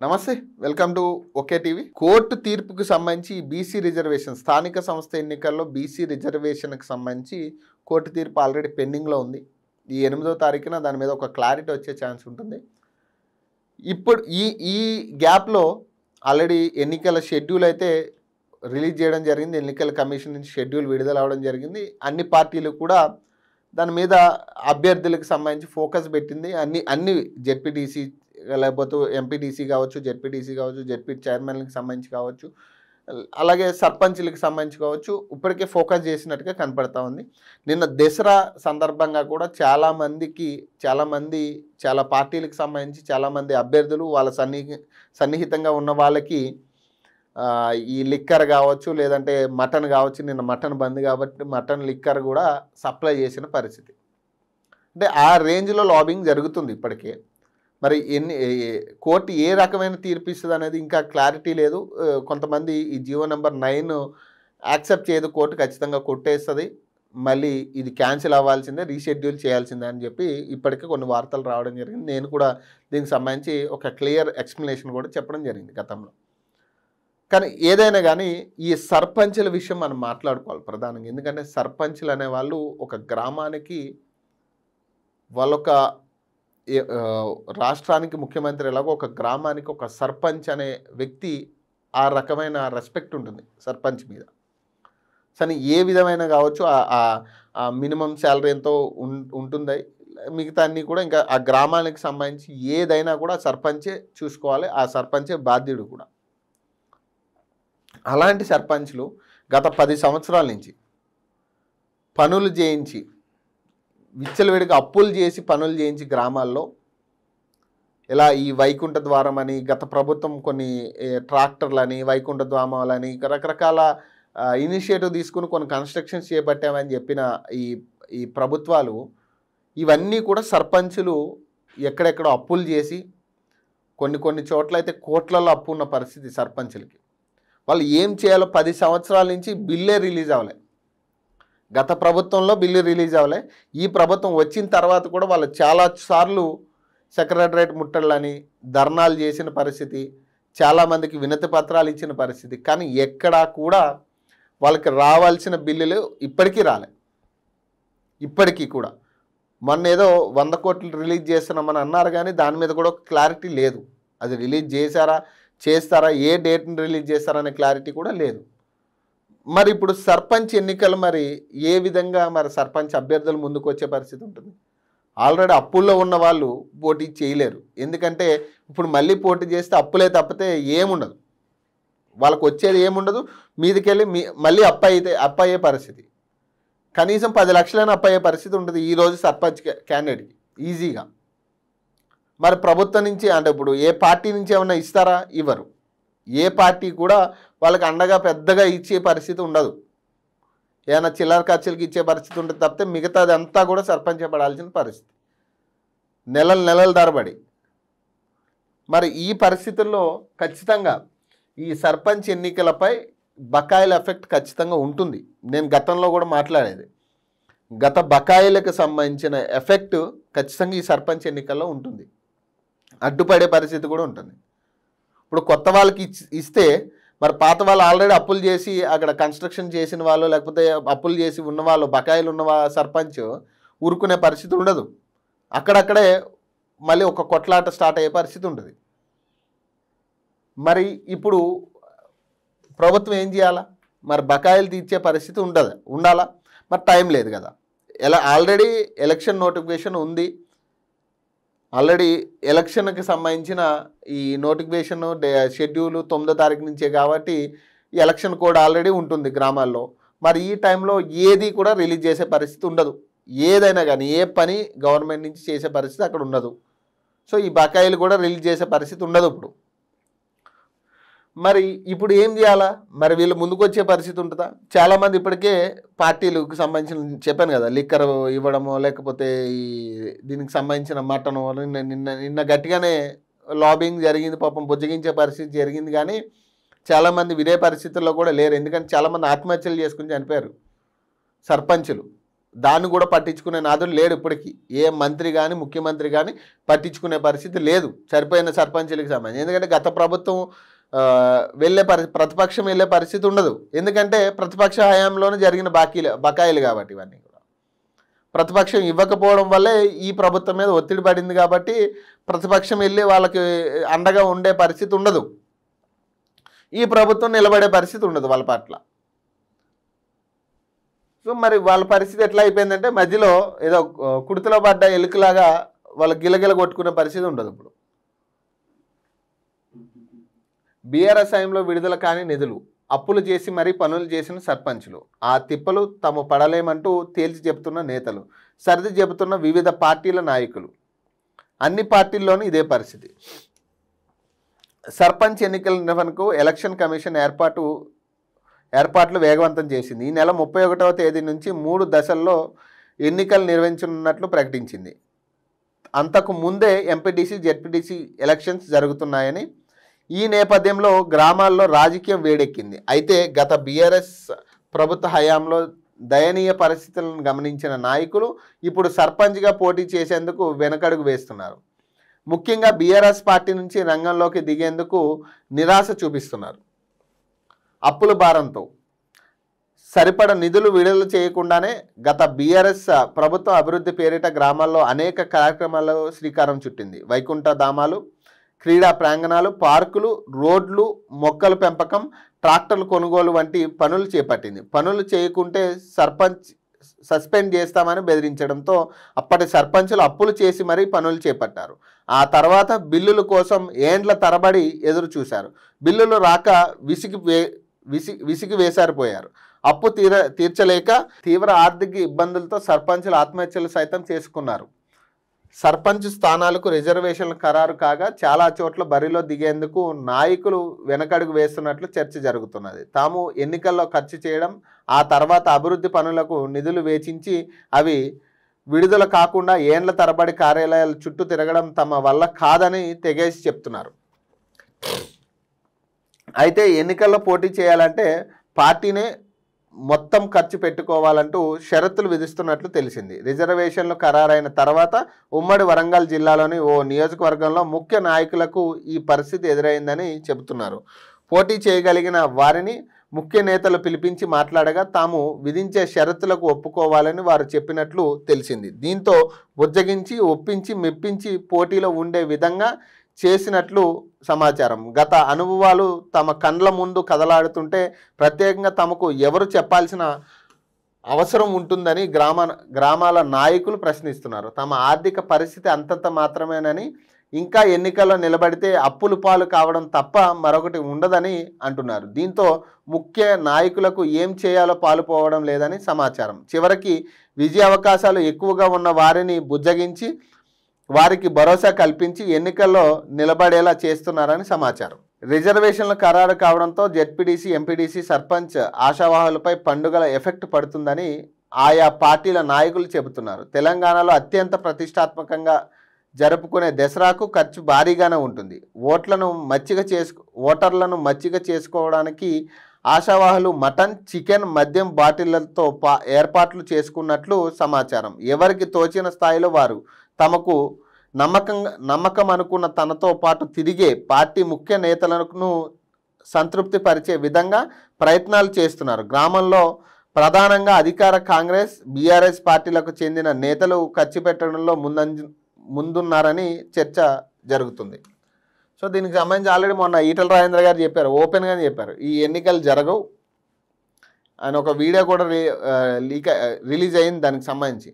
నమస్తే welcome to OK TV. Court తీర్పుకు సంబంధించి బీసీ రిజర్వేషన్ స్థానిక సంస్థ ఎన్నికల్లో బీసీ రిజర్వేషన్కి సంబంధించి కోర్టు తీర్పు ఆల్రెడీ పెండింగ్లో ఉంది. ఈ 8వ తారీఖున దాని మీద ఒక క్లారిటీ వచ్చే ఛాన్స్ ఉంటుంది. ఇప్పుడు ఈ గ్యాప్లో ఆల్రెడీ ఎన్నికల షెడ్యూల్ అయితే రిలీజ్ చేయడం జరిగింది. ఎన్నికల కమిషన్ నుంచి షెడ్యూల్ విడుదల అవడం జరిగింది. అన్ని పార్టీలు కూడా దాని మీద అభ్యర్థులకు సంబంధించి ఫోకస్ పెట్టింది. అన్ని జెడ్పీటీసీ లేకపోతే ఎంపీటీసీ కావచ్చు, జెడ్పీటీసీ కావచ్చు, జెడ్పీ చైర్మన్లకు సంబంధించి కావచ్చు, అలాగే సర్పంచ్లకు సంబంధించి కావచ్చు, ఇప్పటికే ఫోకస్ చేసినట్టుగా కనపడతా ఉంది. నిన్న దసరా సందర్భంగా కూడా చాలా పార్టీలకు సంబంధించి చాలామంది అభ్యర్థులు వాళ్ళ సన్నిహితంగా ఉన్న వాళ్ళకి ఈ లిక్కర్ కావచ్చు, లేదంటే మటన్ కావచ్చు, నిన్న మటన్ బంద్ కాబట్టి మటన్ లిక్కర్ కూడా సప్లై చేసిన పరిస్థితి. అంటే ఆ రేంజ్లో లాబింగ్ జరుగుతుంది ఇప్పటికే. మరి కోర్టు ఏ రకమైన తీర్పు ఇస్తుంది అనేది ఇంకా క్లారిటీ లేదు. కొంతమంది ఈ జీవో నెంబర్ 9 యాక్సెప్ట్ చేయదు, కోర్టు ఖచ్చితంగా కొట్టేస్తుంది, మళ్ళీ ఇది క్యాన్సిల్ అవ్వాల్సిందే, రీషెడ్యూల్ చేయాల్సిందే అని చెప్పి ఇప్పటికే కొన్ని వార్తలు రావడం జరిగింది. నేను కూడా దీనికి సంబంధించి ఒక క్లియర్ ఎక్స్ప్లెనేషన్ కూడా చెప్పడం జరిగింది గతంలో. కానీ ఏదైనా కానీ ఈ సర్పంచుల విషయం మనం మాట్లాడుకోవాలి ప్రధానంగా. ఎందుకంటే సర్పంచులు అనేవాళ్ళు ఒక గ్రామానికి వాళ్ళొక రాష్ట్రానికి ముఖ్యమంత్రి ఎలాగో ఒక గ్రామానికి ఒక సర్పంచ్ అనే వ్యక్తి ఆ రకమైన రెస్పెక్ట్ ఉంటుంది సర్పంచ్ మీద. సరే ఏ విధమైన కావచ్చు, ఆ మినిమం శాలరీ ఎంతో ఉంటుంది, మిగతా అన్నీ కూడా ఇంకా ఆ గ్రామానికి సంబంధించి ఏదైనా కూడా సర్పంచే చూసుకోవాలి, ఆ సర్పంచే బాధ్యుడు కూడా. అలాంటి సర్పంచ్లు గత 10 సంవత్సరాల నుంచి పనులు చేయించి విచ్చలవిడిగా అప్పులు చేసి పనులు చేయించి గ్రామాల్లో ఇలా ఈ వైకుంఠ ద్వారం అని గత ప్రభుత్వం కొన్ని ట్రాక్టర్లని, వైకుంఠ ద్వామాలని రకరకాల ఇనిషియేటివ్ తీసుకుని కొన్ని కన్స్ట్రక్షన్స్ చేపట్టామని చెప్పిన ఈ ప్రభుత్వాలు ఇవన్నీ కూడా సర్పంచులు ఎక్కడెక్కడో అప్పులు చేసి కొన్ని చోట్ల అయితే కోట్లలో అప్పు ఉన్న పరిస్థితి సర్పంచులకి. వాళ్ళు ఏం చేయాలో 10 సంవత్సరాల నుంచి బిల్లే రిలీజ్ అవ్వలే. గత ప్రభుత్వంలో బిల్లు రిలీజ్ అవ్వలే. ఈ ప్రభుత్వం వచ్చిన తర్వాత కూడా వాళ్ళు చాలాసార్లు సెక్రటరేట్ ముట్టళ్ళని ధర్నాలు చేసిన పరిస్థితి, చాలామందికి వినతి పత్రాలు ఇచ్చిన పరిస్థితి. కానీ ఎక్కడా కూడా వాళ్ళకి రావాల్సిన బిల్లులు ఇప్పటికీ రాలే. ఇప్పటికీ కూడా మొన్న ఏదో 100 కోట్లు రిలీజ్ చేస్తున్నామని అన్నారు, కానీ దాని మీద కూడా క్లారిటీ లేదు. అది రిలీజ్ చేస్తారా, ఏ డేట్ని రిలీజ్ చేస్తారనే క్లారిటీ కూడా లేదు. మరి ఇప్పుడు సర్పంచ్ ఎన్నికలు మరి ఏ విధంగా మరి సర్పంచ్ అభ్యర్థులు ముందుకు వచ్చే పరిస్థితి ఉంటుంది? ఆల్రెడీ అప్పుల్లో ఉన్న వాళ్ళు పోటీ చేయలేరు. ఎందుకంటే ఇప్పుడు మళ్ళీ పోటీ చేస్తే అప్పులే తప్పితే ఏముండదు, వాళ్ళకు వచ్చేది ఏముండదు. మీదికెళ్ళి మళ్ళీ అప్పు అయ్యే పరిస్థితి, కనీసం 10 లక్షలైనా అప్పు అయ్యే పరిస్థితి ఉంటుంది ఈరోజు సర్పంచ్ క్యాండిడేట్కి ఈజీగా. మరి ప్రభుత్వం నుంచి అంటే ఇప్పుడు ఏ పార్టీ నుంచి ఏమన్నా ఇస్తారా? ఇవ్వరు. ఏ పార్టీ కూడా వాళ్ళకి అండగా పెద్దగా ఇచ్చే పరిస్థితి ఉండదు. ఏమైనా చిల్లర ఖర్చులకి ఇచ్చే పరిస్థితి ఉంటుంది తప్పితే మిగతాది అంతా కూడా సర్పంచ్ పడాల్సిన పరిస్థితి, నెలలు తరబడి. మరి ఈ పరిస్థితుల్లో ఖచ్చితంగా ఈ సర్పంచ్ ఎన్నికలపై బకాయిల ఎఫెక్ట్ ఖచ్చితంగా ఉంటుంది. నేను గతంలో కూడా మాట్లాడేది, గత బకాయిలకు సంబంధించిన ఎఫెక్ట్ ఖచ్చితంగా ఈ సర్పంచ్ ఎన్నికల్లో ఉంటుంది, అడ్డుపడే పరిస్థితి కూడా ఉంటుంది. ఇప్పుడు కొత్త వాళ్ళకి ఇస్తే మరి పాత వాళ్ళు ఆల్రెడీ అప్పులు చేసి అక్కడ కన్స్ట్రక్షన్ చేసిన వాళ్ళు, లేకపోతే అప్పులు చేసి ఉన్నవాళ్ళు, బకాయిలు ఉన్న సర్పంచ్ ఊరుకునే పరిస్థితి ఉండదు. అక్కడక్కడే మళ్ళీ ఒక కొట్లాట స్టార్ట్ అయ్యే పరిస్థితి ఉంటుంది. మరి ఇప్పుడు ప్రభుత్వం ఏం చేయాలా? మరి బకాయిలు తీర్చే పరిస్థితి ఉండాలా? మరి టైం లేదు కదా. ఆల్రెడీ ఎలక్షన్ నోటిఫికేషన్ ఉంది, ఆల్రెడీ ఎలక్షన్కి సంబంధించిన ఈ నోటిఫికేషన్ షెడ్యూల్ 9వ తారీఖు నుంచే కాబట్టి ఈ ఎలక్షన్ కోడ్ ఆల్రెడీ ఉంటుంది గ్రామాల్లో. మరి ఈ టైంలో ఏది కూడా రిలీజ్ చేసే పరిస్థితి ఉండదు. ఏదైనా కానీ ఏ పని గవర్నమెంట్ నుంచి చేసే పరిస్థితి అక్కడ ఉండదు. సో ఈ బకాయిలు కూడా రిలీజ్ చేసే పరిస్థితి ఉండదు ఇప్పుడు. మరి ఇప్పుడు ఏం చేయాలా? మరి వీళ్ళు ముందుకు వచ్చే పరిస్థితి ఉంటుందా? చాలామంది ఇప్పటికే పార్టీలకు సంబంధించిన చెప్పాను కదా, లిక్కర్ ఇవ్వడమో లేకపోతే ఈ దీనికి సంబంధించిన మటను నిన్న గట్టిగానే లాబింగ్ జరిగింది, పాపం బుజ్జగించే పరిస్థితి జరిగింది. కానీ చాలామంది వినే పరిస్థితుల్లో కూడా లేరు. ఎందుకంటే చాలామంది ఆత్మహత్యలు చేసుకుని చనిపోయారు సర్పంచులు. దాన్ని కూడా పట్టించుకునే నాదుడు లేడు ఇప్పటికీ. ఏ మంత్రి కానీ ముఖ్యమంత్రి కానీ పట్టించుకునే పరిస్థితి లేదు చనిపోయిన సర్పంచులకు సంబంధించి. ఎందుకంటే గత ప్రభుత్వం వెళ్ళే ప్రతిపక్షం వెళ్ళే పరిస్థితి ఉండదు. ఎందుకంటే ప్రతిపక్ష హయాంలోనే జరిగిన బకాయిలు కాబట్టి ఇవన్నీ కూడా ప్రతిపక్షం ఇవ్వకపోవడం వల్లే ఈ ప్రభుత్వం మీద ఒత్తిడి పడింది కాబట్టి ప్రతిపక్షం వెళ్ళి వాళ్ళకి అండగా ఉండే పరిస్థితి ఉండదు. ఈ ప్రభుత్వం నిలబడే పరిస్థితి ఉండదు వాళ్ళ పట్ల. సో మరి వాళ్ళ పరిస్థితి ఎట్లా అయిపోయిందంటే మధ్యలో ఏదో కుడితిలో పడ్డ ఎలుకలాగా వాళ్ళు గిలగిల కొట్టుకునే పరిస్థితి ఉండదు. ఇప్పుడు బీఆర్ఎస్ హయాంలో విడుదల కాని నిధులు, అప్పులు చేసి మరీ పనులు చేసిన సర్పంచులు, ఆ తిప్పలు తాము పడలేమంటూ తేల్చి చెబుతున్న నేతలు, సర్ది చెబుతున్న వివిధ పార్టీల నాయకులు. అన్ని పార్టీల్లోనూ ఇదే పరిస్థితి. సర్పంచ్ ఎన్నికల నిర్వహణకు ఎలక్షన్ కమిషన్ ఏర్పాట్లు వేగవంతం చేసింది. ఈ నెల 31వ తేదీ నుంచి 3 దశల్లో ఎన్నికలు నిర్వహించనున్నట్లు ప్రకటించింది. అంతకు ముందే ఎంపీటీసీ జెడ్పీటీసీ ఎలక్షన్స్ జరుగుతున్నాయని. ఈ నేపథ్యంలో గ్రామాల్లో రాజకీయం వేడెక్కింది. అయితే గత బీఆర్ఎస్ ప్రభుత్వ హయాంలో దయనీయ పరిస్థితులను గమనించిన నాయకులు ఇప్పుడు సర్పంచ్గా పోటీ చేసేందుకు వెనకడుగు వేస్తున్నారు. ముఖ్యంగా బీఆర్ఎస్ పార్టీ నుంచి రంగంలోకి దిగేందుకు నిరాశ చూపిస్తున్నారు. అప్పుల భారంతో సరిపడ నిధులు విడుదల చేయకుండానే గత బీఆర్ఎస్ ప్రభుత్వం అభివృద్ధి పేరిట గ్రామాల్లో అనేక కార్యక్రమాల్లో శ్రీకారం చుట్టింది. వైకుంఠ ధామాలు, క్రీడా ప్రాంగణాలు, పార్కులు, రోడ్లు, మొక్కల పెంపకం, ట్రాక్టర్ల కొనుగోలు వంటి పనులు చేపట్టింది. పనులు చేయకుంటే సస్పెండ్ చేస్తామని బెదిరించడంతో అప్పటి సర్పంచులు అప్పులు చేసి మరీ పనులు చేపట్టారు. ఆ తర్వాత బిల్లుల కోసం ఏండ్ల తరబడి ఎదురు చూశారు. బిల్లులు రాక విసిగి వేసారిపోయారు. అప్పు తీర్చలేక తీవ్ర ఆర్థిక ఇబ్బందులతో సర్పంచులు ఆత్మహత్యలు సైతం చేసుకున్నారు. సర్పంచ్ స్థానాలకు రిజర్వేషన్లు ఖరారు కాగా చాలా చోట్ల బరిలో దిగేందుకు నాయకులు వెనకడుగు వేస్తున్నట్లు చర్చ జరుగుతున్నది. తాము ఎన్నికల్లో ఖర్చు చేయడం, ఆ తర్వాత అభివృద్ధి పనులకు నిధులు వేచించి అవి విడుదల కాకుండా ఏండ్ల తరబడి కార్యాలయాల చుట్టూ తిరగడం తమ వల్ల కాదని తెగేసి చెప్తున్నారు. అయితే ఎన్నికల్లో పోటీ చేయాలంటే పార్టీనే మొత్తం ఖర్చు పెట్టుకోవాలంటూ షరతులు విధిస్తున్నట్లు తెలిసింది. రిజర్వేషన్లు ఖరారైన తర్వాత ఉమ్మడి వరంగల్ జిల్లాలోని ఓ నియోజకవర్గంలో ముఖ్య నాయకులకు ఈ పరిస్థితి ఎదురైందని చెబుతున్నారు. పోటీ చేయగలిగిన వారిని ముఖ్య నేతలు పిలిపించి మాట్లాడగా తాము విధించే షరతులకు ఒప్పుకోవాలని వారు చెప్పినట్లు తెలిసింది. దీంతో బుజ్జగించి ఒప్పించి మెప్పించి పోటీలో ఉండే విధంగా చేసినట్లు సమాచారం. గత అనుభవాలు తమ కండ్ల ముందు కదలాడుతుంటే ప్రత్యేకంగా తమకు ఎవరు చెప్పాల్సిన అవసరం ఉంటుందని గ్రామాల నాయకులు ప్రశ్నిస్తున్నారు. తమ ఆర్థిక పరిస్థితి అంతంత మాత్రమేనని, ఇంకా ఎన్నికల్లో నిలబడితే అప్పులు పాలు కావడం తప్ప మరొకటి ఉండదని అంటున్నారు. దీంతో ముఖ్య నాయకులకు ఏం చేయాలో పాలుపోవడం లేదని సమాచారం. చివరికి విజయ అవకాశాలు ఎక్కువగా ఉన్న వారిని బుజ్జగించి వారికి భరోసా కల్పించి ఎన్నికల్లో నిలబడేలా చేస్తున్నారని సమాచారం. రిజర్వేషన్లు ఖరారు కావడంతో జెడ్పీటీసీ, ఎంపీటీసీ, సర్పంచ్ ఆశావాహులపై పండుగల ఎఫెక్ట్ పడుతుందని ఆయా పార్టీల నాయకులు చెబుతున్నారు. తెలంగాణలో అత్యంత ప్రతిష్టాత్మకంగా జరుపుకునే దసరాకు ఖర్చు భారీగానే ఉంటుంది. ఓటర్లను మచ్చిక చేసుకోవడానికి ఆశావాహులు మటన్, చికెన్, మద్యం బాటిళ్లతో ఏర్పాట్లు చేసుకున్నట్లు సమాచారం. ఎవరికి తోచిన స్థాయిలో వారు తమకు నమ్మకం అనుకున్న తనతో పాటు తిరిగే పార్టీ ముఖ్య నేతలను సంతృప్తి పరిచే విధంగా ప్రయత్నాలు చేస్తున్నారు. గ్రామంలో ప్రధానంగా అధికార కాంగ్రెస్, బీఆర్ఎస్ పార్టీలకు చెందిన నేతలు ఖర్చు పెట్టడంలో ముందున్నారని చర్చ జరుగుతుంది. సో దీనికి సంబంధించి ఆల్రెడీ మొన్న ఈటల రాజేంద్ర గారు చెప్పారు, ఓపెన్గానే చెప్పారు, ఈ ఎన్నికలు జరగవు అని. ఒక వీడియో కూడా రిలీజ్ అయింది దానికి సంబంధించి.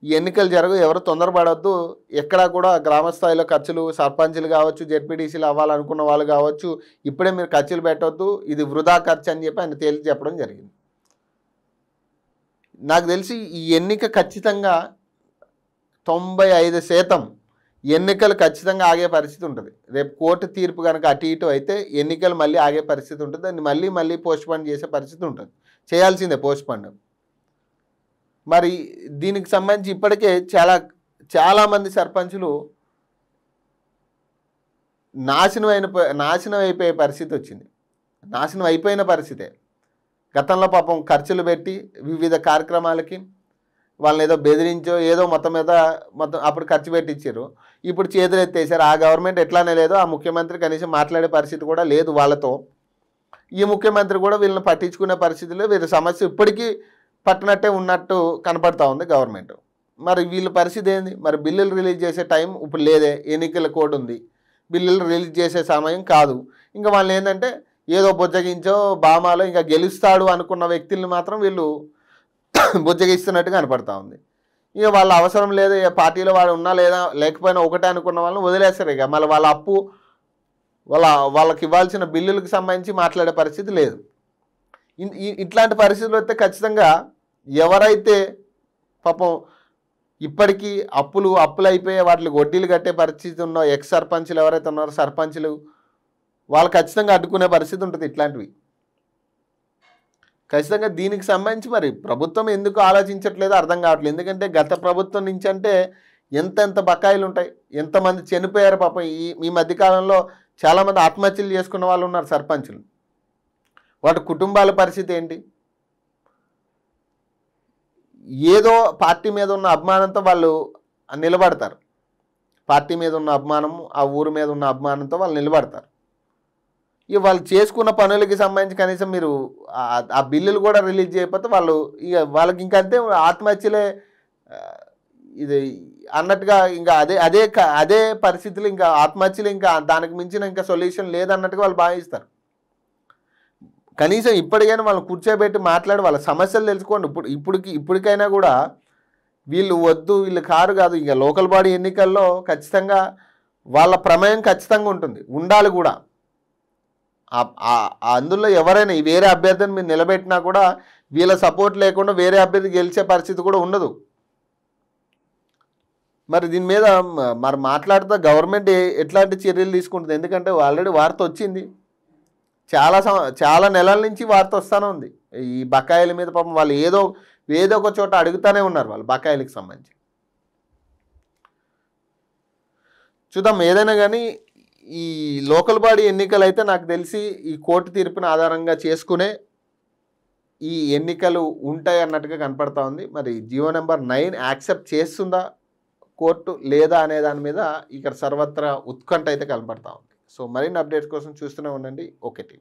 ఈ ఎన్నికలు జరగవు, ఎవరు తొందరపడవద్దు, ఎక్కడా కూడా గ్రామ స్థాయిలో ఖర్చులు, సర్పంచులు కావచ్చు, జెడ్పీటీసీలు అవ్వాలనుకున్న వాళ్ళు కావచ్చు, ఇప్పుడే మీరు ఖర్చులు పెట్టవద్దు, ఇది వృధా ఖర్చు అని చెప్పి ఆయన తేల్చి చెప్పడం జరిగింది. నాకు తెలిసి ఈ ఎన్నిక ఖచ్చితంగా 95% ఎన్నికలు ఖచ్చితంగా ఆగే పరిస్థితి ఉంటుంది. రేపు కోర్టు తీర్పు కనుక అటు ఇటు అయితే ఎన్నికలు మళ్ళీ ఆగే పరిస్థితి ఉంటుంది. దాన్ని మళ్ళీ పోస్ట్పోన్ చేసే పరిస్థితి ఉంటుంది. చేయాల్సిందే పోస్ట్పోన్. మరి దీనికి సంబంధించి ఇప్పటికే చాలామంది సర్పంచులు నాశనం అయిపోయే పరిస్థితి వచ్చింది. నాశనం అయిపోయిన పరిస్థితే. గతంలో పాపం ఖర్చులు పెట్టి వివిధ కార్యక్రమాలకి వాళ్ళని ఏదో బెదిరించో ఏదో మొత్తం అప్పుడు ఖర్చు పెట్టించారు. ఇప్పుడు చేతులు ఎత్తేసారు. ఆ గవర్నమెంట్ ఎట్లానే లేదు, ఆ ముఖ్యమంత్రి కనీసం మాట్లాడే పరిస్థితి కూడా లేదు వాళ్ళతో. ఈ ముఖ్యమంత్రి కూడా వీళ్ళని పట్టించుకునే పరిస్థితిలో వీళ్ళ సమస్య ఇప్పటికీ పట్టినట్టే ఉన్నట్టు కనపడతా ఉంది గవర్నమెంట్. మరి వీళ్ళ పరిస్థితి ఏంది? మరి బిల్లులు రిలీజ్ చేసే టైం ఇప్పుడు లేదే, ఎన్నికల కోడ్ ఉంది, బిల్లులు రిలీజ్ చేసే సమయం కాదు. ఇంకా వాళ్ళు ఏంటంటే ఏదో బుజ్జగించో బామాలో ఇంకా గెలుస్తాడు అనుకున్న వ్యక్తుల్ని మాత్రం వీళ్ళు బుజ్జగిస్తున్నట్టు కనపడతా ఉంది. ఇక వాళ్ళ అవసరం లేదు, పార్టీలో వాడు ఉన్నా లేదా లేకపోయినా ఒకటే అనుకున్న వాళ్ళని వదిలేస్తారు. ఇక మళ్ళీ వాళ్ళ అప్పు వాళ్ళకి ఇవ్వాల్సిన బిల్లులకు సంబంధించి మాట్లాడే పరిస్థితి లేదు. ఇట్లాంటి పరిస్థితులు వస్తే ఖచ్చితంగా ఎవరైతే పాపం ఇప్పటికీ అప్పులు అయిపోయే వాటికి వడ్డీలు కట్టే పరిస్థితి ఉన్న ఎక్స్ సర్పంచ్లు ఎవరైతే ఉన్నారో సర్పంచ్లు వాళ్ళు ఖచ్చితంగా అడ్డుకునే పరిస్థితి ఉంటుంది. ఇట్లాంటివి ఖచ్చితంగా దీనికి సంబంధించి మరి ప్రభుత్వం ఎందుకు ఆలోచించట్లేదో అర్థం కావట్లేదు. ఎందుకంటే గత ప్రభుత్వం నుంచి అంటే ఎంత బకాయిలు ఉంటాయి, ఎంతమంది చనిపోయారు పాపం. ఈ మధ్యకాలంలో చాలామంది ఆత్మహత్యలు చేసుకున్న వాళ్ళు ఉన్నారు సర్పంచులు. వాటి కుటుంబాల పరిస్థితి ఏంటి? ఏదో పార్టీ మీద ఉన్న అభిమానంతో వాళ్ళు నిలబడతారు. పార్టీ మీద ఉన్న అభిమానం, ఆ ఊరు మీద ఉన్న అభిమానంతో వాళ్ళు నిలబడతారు. ఇక వాళ్ళు చేసుకున్న పనులకి సంబంధించి కనీసం మీరు ఆ బిల్లులు కూడా రిలీజ్ చేయకపోతే వాళ్ళకి ఇంకా అంతే ఆత్మహత్యలే ఇది అన్నట్టుగా, ఇంకా అదే పరిస్థితులు, ఇంకా ఆత్మహత్యలు, ఇంకా దానికి మించిన ఇంకా సొల్యూషన్ లేదన్నట్టుగా వాళ్ళు భావిస్తారు. కనీసం ఇప్పటికైనా వాళ్ళని కూర్చోబెట్టి మాట్లాడి వాళ్ళ సమస్యలు తెలుసుకోండి. ఇప్పటికైనా కూడా వీళ్ళు వద్దు, వీళ్ళు కాదు. ఇక లోకల్ బాడీ ఎన్నికల్లో ఖచ్చితంగా వాళ్ళ ప్రమేయం ఖచ్చితంగా ఉండాలి కూడా. అందులో ఎవరైనా వేరే అభ్యర్థిని మీరు నిలబెట్టినా కూడా వీళ్ళ సపోర్ట్ లేకుండా వేరే అభ్యర్థి గెలిచే పరిస్థితి కూడా ఉండదు. మరి దీని మీద మరి మాట్లాడుతూ గవర్నమెంట్ ఎట్లాంటి చర్యలు తీసుకుంటుంది? ఎందుకంటే ఆల్రెడీ వార్త వచ్చింది, చాలా నెలల నుంచి వార్త వస్తూనే ఉంది. ఈ బకాయిల మీద పాపం వాళ్ళు ఏదో ఒక చోట అడుగుతూనే ఉన్నారు వాళ్ళు బకాయిలకు సంబంధించి. చూద్దాం. ఏదైనా కానీ ఈ లోకల్ బాడీ ఎన్నికలు అయితే నాకు తెలిసి ఈ కోర్టు తీర్పును ఆధారంగా చేసుకునే ఈ ఎన్నికలు ఉంటాయి అన్నట్టుగా కనపడతా ఉంది. మరి జీవో నెంబర్ 9 యాక్సెప్ట్ చేస్తుందా కోర్టు లేదా అనే దాని మీద ఇక్కడ సర్వత్రా ఉత్కంఠ అయితే కనపడతా ఉంది. సో మరిన్ని అప్డేట్స్ కోసం చూస్తూనే ఉండండి ఓకే టీవీ.